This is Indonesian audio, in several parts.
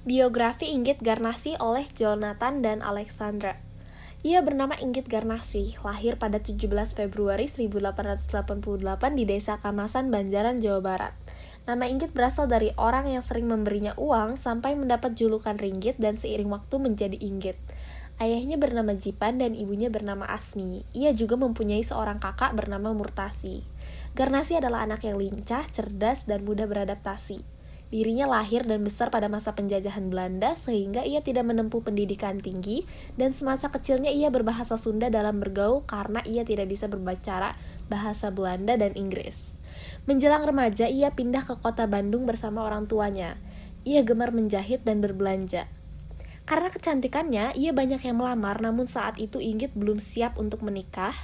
Biografi Inggit Garnassi oleh Jonathan dan Alexandra. Ia bernama Inggit Garnassi, lahir pada 17 Februari 1888 di Desa Kamasan, Banjaran, Jawa Barat. Nama Inggit berasal dari orang yang sering memberinya uang sampai mendapat julukan Ringgit dan seiring waktu menjadi Inggit. Ayahnya bernama Jipan dan ibunya bernama Asmi. Ia juga mempunyai seorang kakak bernama Murtasi. Garnassi adalah anak yang lincah, cerdas, dan mudah beradaptasi. Dirinya lahir dan besar pada masa penjajahan Belanda sehingga ia tidak menempuh pendidikan tinggi dan semasa kecilnya ia berbahasa Sunda dalam bergaul karena ia tidak bisa berbicara bahasa Belanda dan Inggris. Menjelang remaja ia pindah ke kota Bandung bersama orang tuanya. Ia gemar menjahit dan berbelanja. Karena kecantikannya, ia banyak yang melamar, namun saat itu Inggit belum siap untuk menikah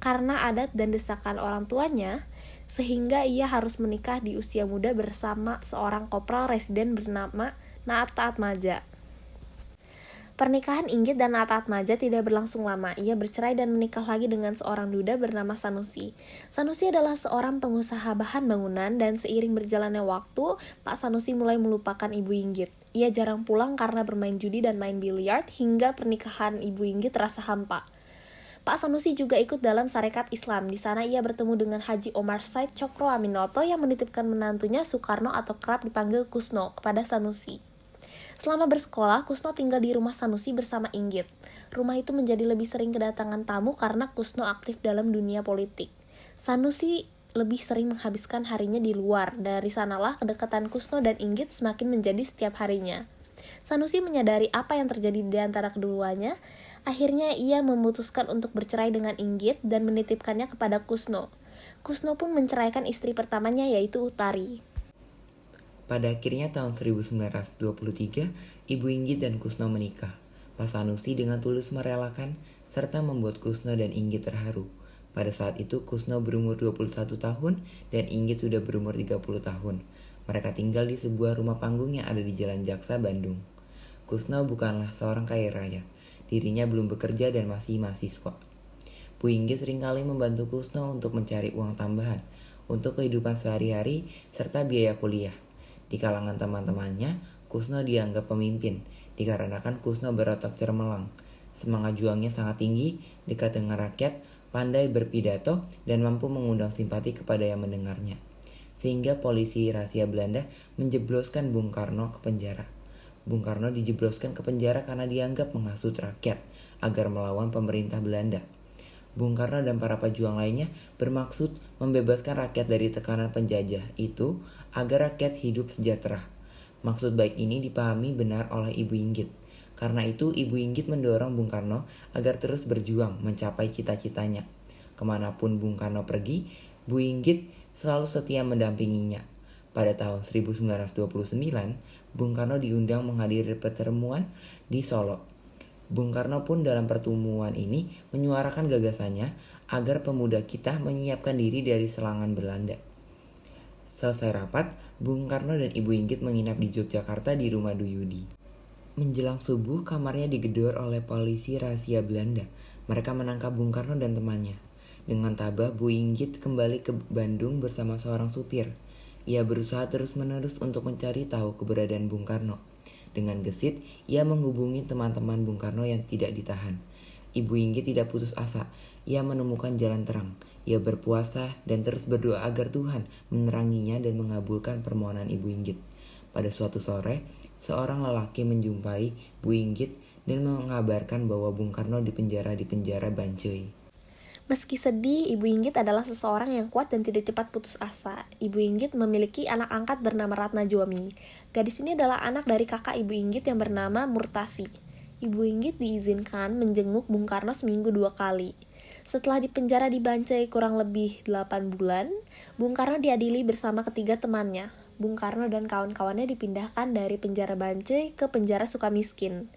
karena adat dan desakan orang tuanya, sehingga ia harus menikah di usia muda bersama seorang kopral residen bernama Naat Taatmaja. Pernikahan Inggit dan Naat Taatmaja tidak berlangsung lama. Ia bercerai dan menikah lagi dengan seorang duda bernama Sanusi. Sanusi adalah seorang pengusaha bahan bangunan dan seiring berjalannya waktu, Pak Sanusi mulai melupakan Ibu Inggit. Ia jarang pulang karena bermain judi dan main biliar hingga pernikahan Ibu Inggit terasa hampa. Pak Sanusi juga ikut dalam Sarekat Islam. Di sana ia bertemu dengan Haji Omar Said Cokro Aminoto yang menitipkan menantunya Soekarno atau kerap dipanggil Kusno kepada Sanusi. Selama bersekolah, Kusno tinggal di rumah Sanusi bersama Inggit. Rumah itu menjadi lebih sering kedatangan tamu karena Kusno aktif dalam dunia politik. Sanusi lebih sering menghabiskan harinya di luar. Dari sanalah kedekatan Kusno dan Inggit semakin menjadi setiap harinya. Sanusi menyadari apa yang terjadi di antara keduanya. Akhirnya ia memutuskan untuk bercerai dengan Inggit dan menitipkannya kepada Kusno. Kusno pun menceraikan istri pertamanya yaitu Utari. Pada akhirnya tahun 1923, Ibu Inggit dan Kusno menikah. Pak Sanusi dengan tulus merelakan serta membuat Kusno dan Inggit terharu. Pada saat itu Kusno berumur 21 tahun dan Inggit sudah berumur 30 tahun. Mereka tinggal di sebuah rumah panggung yang ada di Jalan Jaksa, Bandung. Kusno bukanlah seorang kaya raya. Dirinya belum bekerja dan masih mahasiswa. Bu Inggit seringkali membantu Kusno untuk mencari uang tambahan untuk kehidupan sehari-hari serta biaya kuliah. Di kalangan teman-temannya, Kusno dianggap pemimpin dikarenakan Kusno berotak cermelang. Semangat juangnya sangat tinggi, dekat dengan rakyat, pandai berpidato, dan mampu mengundang simpati kepada yang mendengarnya. Sehingga polisi rahasia Belanda menjebloskan Bung Karno ke penjara. Bung Karno dijebloskan ke penjara karena dianggap menghasut rakyat agar melawan pemerintah Belanda. Bung Karno dan para pejuang lainnya bermaksud membebaskan rakyat dari tekanan penjajah itu agar rakyat hidup sejahtera. Maksud baik ini dipahami benar oleh Ibu Inggit. Karena itu Ibu Inggit mendorong Bung Karno agar terus berjuang mencapai cita-citanya. Kemanapun Bung Karno pergi, Bu Inggit selalu setia mendampinginya. Pada tahun 1929, Bung Karno diundang menghadiri pertemuan di Solo. Bung Karno pun dalam pertemuan ini menyuarakan gagasannya agar pemuda kita menyiapkan diri dari serangan Belanda. Selesai rapat, Bung Karno dan Ibu Inggit menginap di Yogyakarta di rumah Duyudi. Menjelang subuh, kamarnya digedor oleh polisi rahasia Belanda. Mereka menangkap Bung Karno dan temannya. Dengan tabah, Bu Inggit kembali ke Bandung bersama seorang supir. Ia berusaha terus-menerus untuk mencari tahu keberadaan Bung Karno. Dengan gesit, ia menghubungi teman-teman Bung Karno yang tidak ditahan. Ibu Inggit tidak putus asa. Ia menemukan jalan terang. Ia berpuasa dan terus berdoa agar Tuhan meneranginya dan mengabulkan permohonan Ibu Inggit. Pada suatu sore, seorang lelaki menjumpai Bu Inggit dan mengabarkan bahwa Bung Karno dipenjara di penjara Bancai. Meski sedih, Ibu Inggit adalah seseorang yang kuat dan tidak cepat putus asa. Ibu Inggit memiliki anak angkat bernama Ratna Juami. Gadis ini adalah anak dari kakak Ibu Inggit yang bernama Murtasi. Ibu Inggit diizinkan menjenguk Bung Karno seminggu 2 kali. Setelah dipenjara di Bancai kurang lebih 8 bulan, Bung Karno diadili bersama ketiga temannya. Bung Karno dan kawan-kawannya dipindahkan dari penjara Bancai ke penjara Sukamiskin.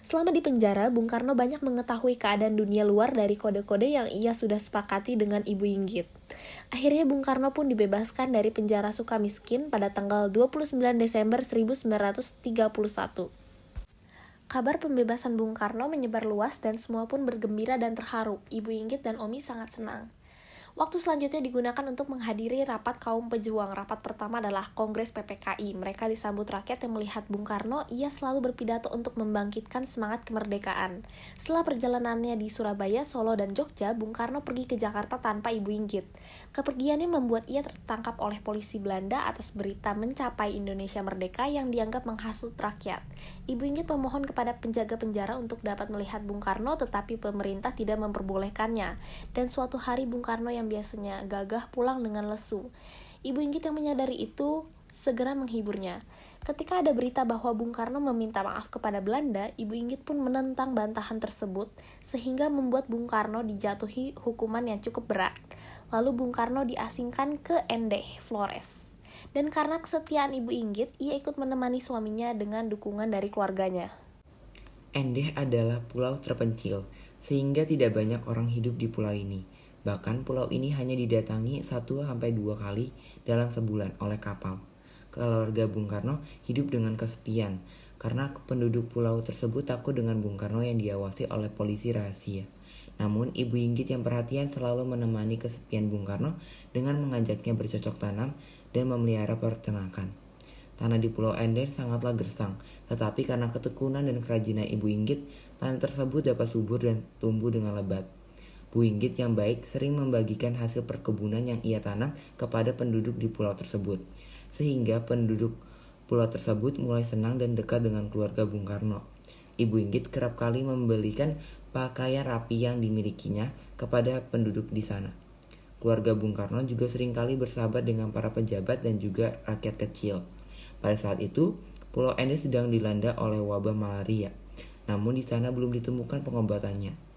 Selama di penjara, Bung Karno banyak mengetahui keadaan dunia luar dari kode-kode yang ia sudah sepakati dengan Ibu Inggit. Akhirnya Bung Karno pun dibebaskan dari penjara Sukamiskin pada tanggal 29 Desember 1931. Kabar pembebasan Bung Karno menyebar luas dan semua pun bergembira dan terharu. Ibu Inggit dan Omi sangat senang. Waktu selanjutnya digunakan untuk menghadiri rapat kaum pejuang. Rapat pertama adalah Kongres PPKI. Mereka disambut rakyat yang melihat Bung Karno, ia selalu berpidato untuk membangkitkan semangat kemerdekaan. Setelah perjalanannya di Surabaya, Solo, dan Jogja, Bung Karno pergi ke Jakarta tanpa Ibu Inggit. Kepergiannya membuat ia tertangkap oleh polisi Belanda atas berita mencapai Indonesia merdeka yang dianggap menghasut rakyat. Ibu Inggit memohon kepada penjaga penjara untuk dapat melihat Bung Karno, tetapi pemerintah tidak memperbolehkannya. Dan suatu hari Bung Karno yang biasanya gagah pulang dengan lesu. Ibu Inggit yang menyadari itu segera menghiburnya. Ketika ada berita bahwa Bung Karno meminta maaf kepada Belanda, Ibu Inggit pun menentang bantahan tersebut, sehingga membuat Bung Karno dijatuhi hukuman yang cukup berat. Lalu Bung Karno diasingkan ke Endeh, Flores. Dan karena kesetiaan Ibu Inggit, ia ikut menemani suaminya dengan dukungan dari keluarganya. Endeh adalah pulau terpencil, sehingga tidak banyak orang hidup di pulau ini. Bahkan pulau ini hanya didatangi 1-2 kali dalam sebulan oleh kapal. Keluarga Bung Karno hidup dengan kesepian, karena penduduk pulau tersebut takut dengan Bung Karno yang diawasi oleh polisi rahasia. Namun Ibu Inggit yang perhatian selalu menemani kesepian Bung Karno dengan mengajaknya bercocok tanam dan memelihara peternakan. Tanah di Pulau Endeh sangatlah gersang, tetapi karena ketekunan dan kerajinan Ibu Inggit, tanah tersebut dapat subur dan tumbuh dengan lebat. Bu Inggit yang baik sering membagikan hasil perkebunan yang ia tanam kepada penduduk di pulau tersebut, sehingga penduduk pulau tersebut mulai senang dan dekat dengan keluarga Bung Karno. Ibu Inggit kerap kali membelikan pakaian rapi yang dimilikinya kepada penduduk di sana. Keluarga Bung Karno juga seringkali bersahabat dengan para pejabat dan juga rakyat kecil. Pada saat itu, Pulau Endeh sedang dilanda oleh wabah malaria. Namun di sana belum ditemukan pengobatannya.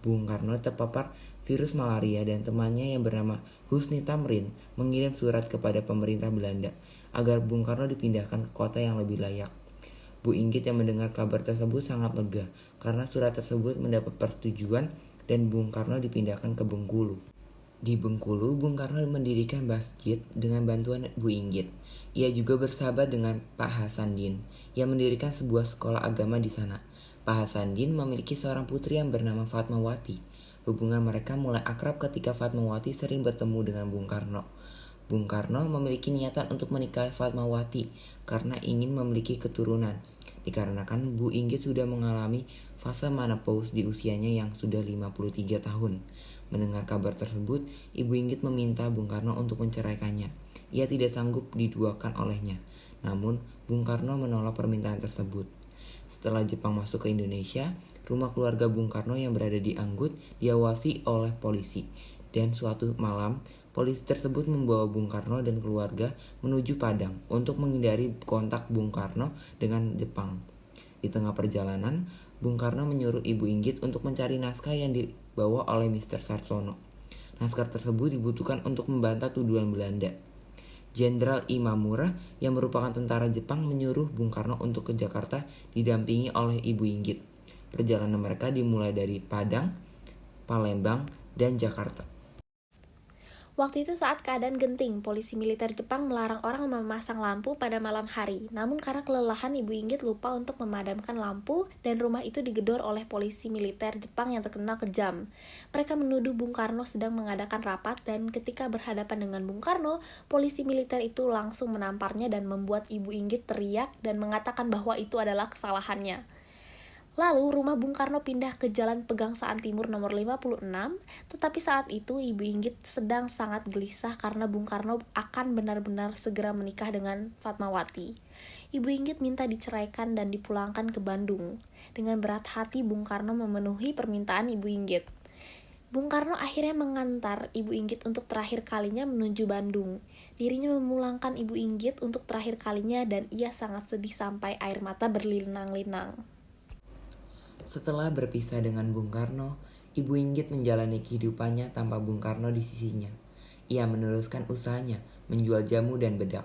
Bung Karno terpapar virus malaria dan temannya yang bernama Husni Tamrin mengirim surat kepada pemerintah Belanda agar Bung Karno dipindahkan ke kota yang lebih layak. Bu Inggit yang mendengar kabar tersebut sangat lega karena surat tersebut mendapat persetujuan dan Bung Karno dipindahkan ke Bengkulu. Di Bengkulu, Bung Karno mendirikan masjid dengan bantuan Bu Inggit. Ia juga bersahabat dengan Pak Hasanuddin yang mendirikan sebuah sekolah agama di sana. Pak Hasanuddin memiliki seorang putri yang bernama Fatmawati. Hubungan mereka mulai akrab ketika Fatmawati sering bertemu dengan Bung Karno. Bung Karno memiliki niatan untuk menikahi Fatmawati karena ingin memiliki keturunan. Dikarenakan Bu Inggit sudah mengalami fase menopause di usianya yang sudah 53 tahun. Mendengar kabar tersebut, Ibu Inggit meminta Bung Karno untuk menceraikannya. Ia tidak sanggup diduakan olehnya. Namun, Bung Karno menolak permintaan tersebut. Setelah Jepang masuk ke Indonesia, rumah keluarga Bung Karno yang berada di Anggut diawasi oleh polisi. Dan suatu malam, polisi tersebut membawa Bung Karno dan keluarga menuju Padang untuk menghindari kontak Bung Karno dengan Jepang. Di tengah perjalanan, Bung Karno menyuruh Ibu Inggit untuk mencari naskah yang dibawa oleh Mr. Sarsono. Naskah tersebut dibutuhkan untuk membantah tuduhan Belanda. Jenderal Imamura yang merupakan tentara Jepang menyuruh Bung Karno untuk ke Jakarta didampingi oleh Ibu Inggit. Perjalanan mereka dimulai dari Padang, Palembang, dan Jakarta. Waktu itu saat keadaan genting, polisi militer Jepang melarang orang memasang lampu pada malam hari. Namun karena kelelahan, Ibu Inggit lupa untuk memadamkan lampu dan rumah itu digedor oleh polisi militer Jepang yang terkenal kejam. Mereka menuduh Bung Karno sedang mengadakan rapat dan ketika berhadapan dengan Bung Karno, polisi militer itu langsung menamparnya dan membuat Ibu Inggit teriak dan mengatakan bahwa itu adalah kesalahannya. Lalu rumah Bung Karno pindah ke Jalan Pegangsaan Timur nomor 56, tetapi saat itu Ibu Inggit sedang sangat gelisah karena Bung Karno akan benar-benar segera menikah dengan Fatmawati. Ibu Inggit minta diceraikan dan dipulangkan ke Bandung. Dengan berat hati Bung Karno memenuhi permintaan Ibu Inggit. Bung Karno akhirnya mengantar Ibu Inggit untuk terakhir kalinya menuju Bandung. Dirinya memulangkan Ibu Inggit untuk terakhir kalinya dan ia sangat sedih sampai air mata berlinang-linang. Setelah berpisah dengan Bung Karno, Ibu Inggit menjalani kehidupannya tanpa Bung Karno di sisinya. Ia meneruskan usahanya, menjual jamu dan bedak.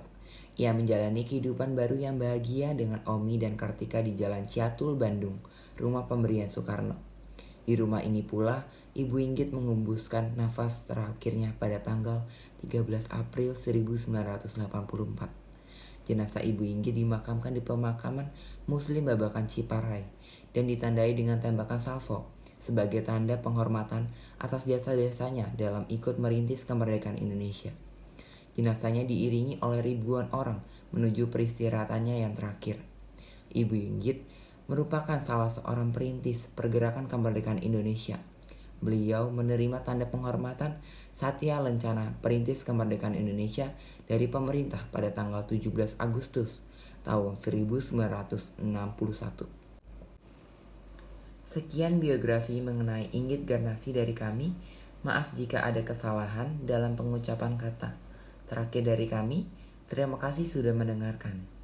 Ia menjalani kehidupan baru yang bahagia dengan Omi dan Kartika di Jalan Ciatul, Bandung, rumah pemberian Soekarno. Di rumah ini pula, Ibu Inggit mengembuskan nafas terakhirnya pada tanggal 13 April 1984. Jenazah Ibu Inggit dimakamkan di pemakaman Muslim Babakan Ciparai dan ditandai dengan tembakan salvo. sebagai tanda penghormatan atas jasa-jasanya dalam ikut merintis kemerdekaan Indonesia. Jenazahnya diiringi oleh ribuan orang menuju peristirahatannya yang terakhir. Ibu Inggit merupakan salah seorang perintis pergerakan kemerdekaan Indonesia. Beliau menerima tanda penghormatan Satya Lencana Perintis Kemerdekaan Indonesia dari pemerintah pada tanggal 17 Agustus tahun 1961. Sekian biografi mengenai Inggit Garnasi dari kami. Maaf jika ada kesalahan dalam pengucapan kata. Terakhir dari kami, terima kasih sudah mendengarkan.